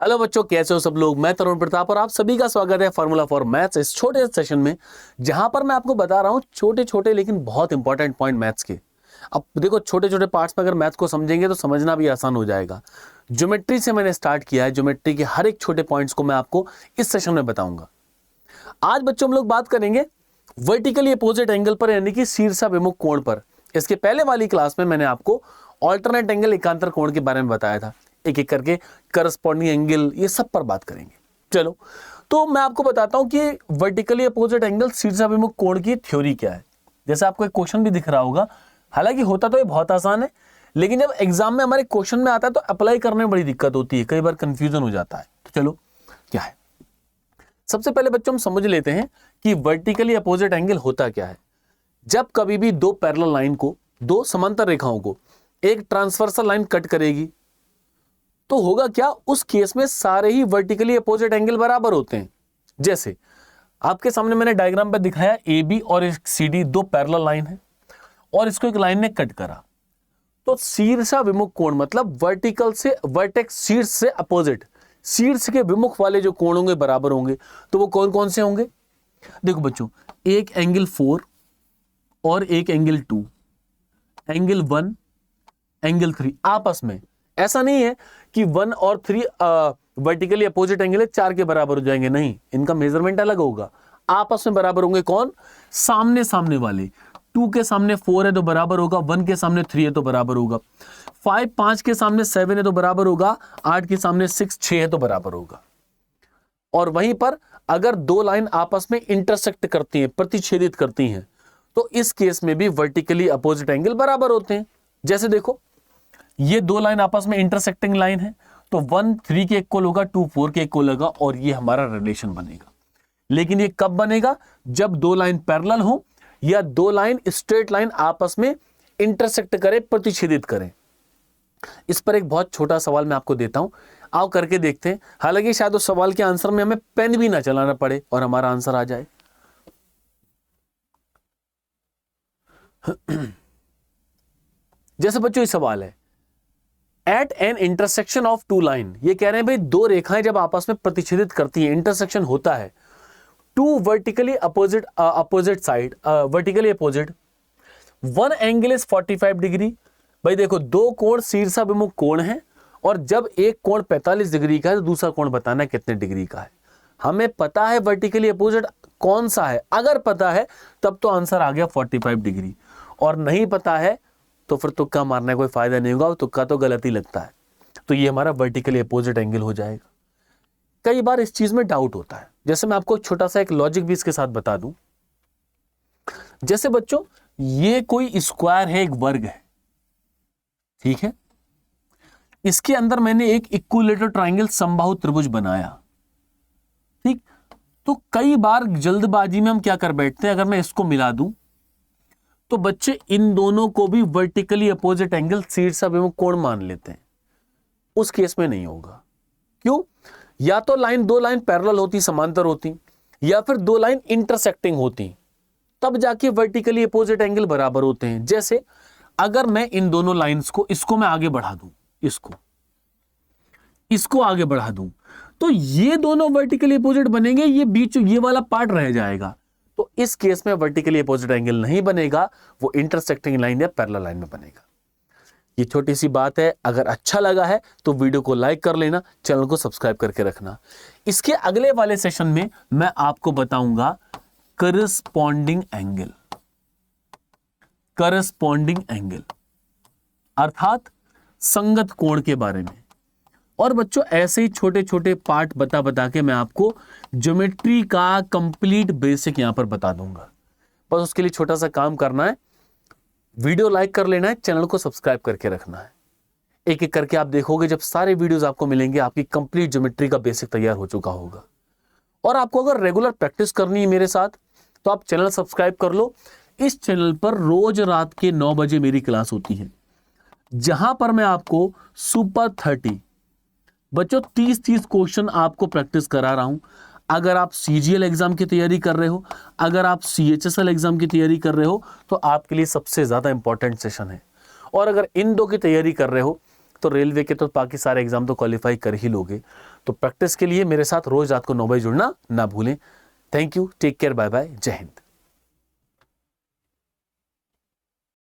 Hello बच्चों, कैसे हो सब लोग। मैं तरुण प्रताप और आप सभी का स्वागत है फार्मूला फॉर मैथ्स इस छोटे सेशन में, जहां पर मैं आपको बता रहा हूं छोटे छोटे लेकिन बहुत इंपॉर्टेंट पॉइंट मैथ्स के। अब देखो, छोटे छोटे पार्ट्स में अगर मैथ्स को समझेंगे तो समझना भी आसान हो जाएगा। ज्योमेट्री से मैंने स्टार्ट किया है, ज्योमेट्री के हर एक छोटे पॉइंट्स को मैं आपको इस सेशन में बताऊंगा। आज बच्चों हम लोग बात करेंगे वर्टिकली अपोजिट एंगल पर, यानी कि शीर्षाभिमुख कोण पर। इसके पहले वाली क्लास में मैंने आपको ऑल्टरनेट एंगल, एकांतर कोण के बारे में बताया था। एक एक करके करस्पॉन्डिंग एंगल, ये सब पर बात करेंगे। चलो, तो मैं आपको बताता हूं कि वर्टिकली अपोजिट एंगल शीर्षाभिमुख कोण की थ्योरी क्या है। जैसे आपको एक क्वेश्चन भी दिख रहा होगा, हालांकि होता तो ये बहुत आसान है, लेकिन जब एग्जाम में हमारे क्वेश्चन में आता है तो अप्लाई करने में बड़ी दिक्कत होती है, कई बार कंफ्यूजन हो जाता है। तो चलो, क्या है, सबसे पहले बच्चों हम समझ लेते हैं कि वर्टिकली अपोजिट एंगल होता क्या है। जब कभी भी दो पैरेलल लाइन को, दो समांतर रेखाओं को एक ट्रांसवर्सल लाइन कट करेगी तो होगा क्या, उस केस में सारे ही वर्टिकली अपोजिट एंगल बराबर होते हैं। जैसे आपके सामने मैंने डायग्राम पर दिखाया, ए बी और एक सी डी दो पैरेलल लाइन है और इसको एक लाइन ने कट करा, तो शीर्षाभिमुख कोण मतलब वर्टिकल से, वर्टेक्स शीर्ष से अपोजिट, शीर्ष के विमुख वाले जो कोण होंगे बराबर होंगे। तो वो कौन कौन से होंगे? देखो बच्चों, एक एंगल 4 और एक एंगल 2, एंगल 1, एंगल 3 आपस में। ऐसा नहीं है कि 1 और 3 वर्टिकली अपोजिट एंगल है 4 के बराबर हो जाएंगे, नहीं, इनका मेजरमेंट अलग होगा। आपस में बराबर होंगे कौन? सामने सामने वाले। 2 के सामने 4 है तो बराबर होगा, 1 के सामने 3 है तो बराबर होगा, 5 के सामने 7 है तो बराबर होगा, 8 के सामने 6 है तो बराबर होगा। और वहीं पर अगर दो लाइन आपस में इंटरसेक्ट करती हैं, प्रतिच्छेदित करती हैं, तो इस केस में भी वर्टिकली अपोजिट एंगल बराबर होते हैं। जैसे देखो, ये दो लाइन आपस में इंटरसेक्टिंग लाइन है, तो 1 3 के इक्वल होगा, 2 4 के इक्वल होगा, और ये हमारा रिलेशन बनेगा। लेकिन ये कब बनेगा? जब दो लाइन पैरेलल हो या दो लाइन स्ट्रेट लाइन आपस में इंटरसेक्ट करे, प्रतिच्छेदित करें। इस पर एक बहुत छोटा सवाल मैं आपको देता हूं, आओ करके देखते हैं। हालांकि शायद उस सवाल के आंसर में हमें पेन भी ना चलाना पड़े और हमारा आंसर आ जाए। जैसे बच्चों ये सवाल है, at an intersection of two line, ये कह रहे हैं भाई दो रेखाएं जब आपस में प्रतिच्छेदित करती हैं, इंटरसेक्शन होता है, to vertically opposite opposite side, vertically opposite, one angle is 45 degree. भाई देखो, दो कोण शीर्षाभिमुख कोण है, और जब एक कोण 45 डिग्री का है तो दूसरा कोण बताना है कितने डिग्री का है। हमें पता है वर्टिकली अपोजिट कौन सा है, अगर पता है तब तो आंसर आ गया 45 डिग्री, और नहीं पता है तो फिर तुक्का मारने का कोई फायदा नहीं होगा, तुक्का तो गलत ही लगता है। तो ये हमारा वर्टिकली अपोजिट एंगल हो जाएगा। कई बार इस चीज में डाउट होता है, जैसे मैं आपको छोटा सा एक लॉजिक भी इसके साथ बता दूं। जैसे बच्चों, ये कोई स्क्वायर है, एक वर्ग है, ठीक है, इसके अंदर मैंने एक इक्विलेटरल ट्रायंगल समबाहु त्रिभुज बनाया, ठीक। तो कई बार जल्दबाजी में हम क्या कर बैठते हैं, अगर मैं इसको मिला दूं तो बच्चे इन दोनों को भी वर्टिकली अपोजिट एंगल शीर्षाभिमुख कोण मान लेते हैं। उस केस में नहीं होगा। क्यों? या तो लाइन, दो लाइन पैरेलल होती, समांतर होती, या फिर दो लाइन इंटरसेक्टिंग होती, तब जाके वर्टिकली अपोजिट एंगल बराबर होते हैं। जैसे अगर मैं इन दोनों लाइंस को, इसको मैं आगे बढ़ा दूं, इसको आगे बढ़ा दूं, तो ये दोनों वर्टिकली अपोजिट बनेंगे, ये बीच ये वाला पार्ट रह जाएगा। तो इस केस में वर्टिकली अपोजिट एंगल नहीं बनेगा, वो इंटरसेक्टिंग लाइन या पैरेलल लाइन में बनेगा। ये छोटी सी बात है, अगर अच्छा लगा है तो वीडियो को लाइक कर लेना, चैनल को सब्सक्राइब करके रखना। इसके अगले वाले सेशन में मैं आपको बताऊंगा करस्पॉन्डिंग एंगल, करस्पॉन्डिंग एंगल अर्थात संगत कोण के बारे में। और बच्चों, ऐसे ही छोटे छोटे पार्ट बता बता के मैं आपको ज्योमेट्री का कंप्लीट बेसिक यहां पर बता दूंगा। बस उसके लिए छोटा सा काम करना है, वीडियो लाइक कर लेना है, चैनल को सब्सक्राइब करके रखना है। एक एक करके आप देखोगे, जब सारे वीडियोस आपको मिलेंगे, आपकी कंप्लीट ज्योमेट्री का बेसिक तैयार हो चुका होगा। और आपको अगर रेगुलर प्रैक्टिस करनी है मेरे साथ, तो आप चैनल सब्सक्राइब कर लो। इस चैनल पर रोज रात के 9 बजे मेरी क्लास होती है, जहां पर मैं आपको सुपर 30 बच्चों 30 क्वेश्चन आपको प्रैक्टिस करा रहा हूं। अगर आप सीजीएल एग्जाम की तैयारी कर रहे हो, अगर आप सीएचएसएल एग्जाम की तैयारी कर रहे हो, तो आपके लिए सबसे ज्यादा इंपॉर्टेंट सेशन है। और अगर इन दो की तैयारी कर रहे हो तो रेलवे के तो बाकी सारे एग्जाम तो क्वालिफाई कर ही लोगे। तो प्रैक्टिस के लिए मेरे साथ रोज रात को 9 बजे जुड़ना ना भूलें। Thank you, take care, bye bye, जय हिंद।